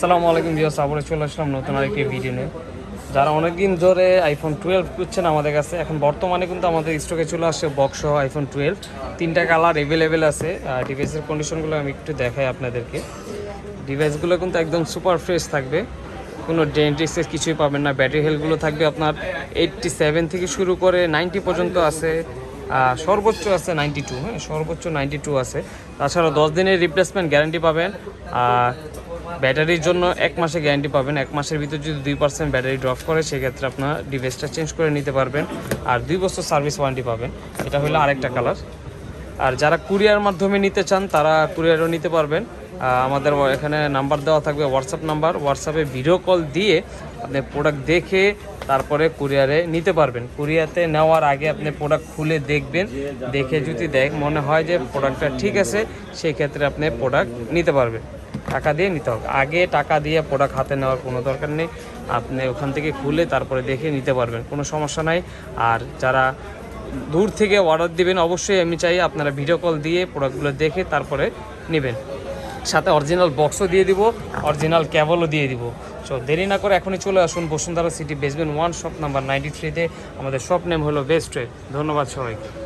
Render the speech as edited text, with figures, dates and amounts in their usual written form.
আসসালামু আলাইকুম ভিউয়ার্স, আবারও চলে আসলাম নতুন আরেকটি ভিডিও নিয়ে। যারা অনেকদিন ধরে আইফোন 12 খুঁজছেন আমাদের কাছে, এখন বর্তমানে কিন্তু আমাদের স্টকে চলে আসছে বক্স সহ আইফোন 12। তিনটা কালার অ্যাভেলেবেল আছে। ডিভাইসের কন্ডিশনগুলো আমি একটু দেখাই আপনাদেরকে। ডিভাইসগুলো কিন্তু একদম সুপার ফ্রেশ থাকবে, কোনো ডেন্টিসের কিছুই পাবেন না। ব্যাটারি হেলথগুলো থাকবে আপনার 87 থেকে শুরু করে 90 পর্যন্ত আছে, সর্বোচ্চ আছে 92। হ্যাঁ, সর্বোচ্চ 92 আছে। তাছাড়া 10 দিনের রিপ্লেসমেন্ট গ্যারান্টি পাবেন। ব্যাটারির জন্য 1 মাসে গ্যারান্টি পাবেন। 1 মাসের ভিতর যদি 2% ব্যাটারি ড্রপ করে সেক্ষেত্রে আপনার ডিভাইসটা চেঞ্জ করে নিতে পারবেন। আর 2 বছর সার্ভিস ওয়ারেন্টি পাবেন। এটা হলো আরেকটা কালার। আর যারা কুরিয়ার মাধ্যমে নিতে চান তারা কুরিয়ারও নিতে পারবেন। আমাদের এখানে নাম্বার দেওয়া থাকবে, হোয়াটসঅ্যাপ নাম্বার। হোয়াটসঅ্যাপে ভিডিও কল দিয়ে আপনি প্রোডাক্ট দেখে তারপরে কুরিয়ারে নিতে পারবেন। কুরিয়াতে নেওয়ার আগে আপনি প্রোডাক্ট খুলে দেখবেন, দেখে যদি মনে হয় যে প্রোডাক্টটা ঠিক আছে সেই ক্ষেত্রে আপনি প্রোডাক্ট নিতে পারবেন। টাকা দিয়ে নিতে হবে, আগে টাকা দিয়ে প্রোডাক্ট হাতে নেওয়ার কোনো দরকার নেই। আপনি ওখান থেকে খুলে তারপরে দেখে নিতে পারবেন, কোনো সমস্যা নাই। আর যারা দূর থেকে অর্ডার দিবেন অবশ্যই আমি চাই আপনারা ভিডিও কল দিয়ে প্রোডাক্টগুলো দেখে তারপরে নেবেন। সাথে অরিজিনাল বক্সও দিয়ে দিব, অরিজিনাল কেবলও দিয়ে দিব। সো দেরি না করে এখনই চলে আসুন Bashundhara city basement 1 shop number 93-তে। আমাদের শপ নেম হলো বেস্ট ওয়ে। ধন্যবাদ সবাইকে।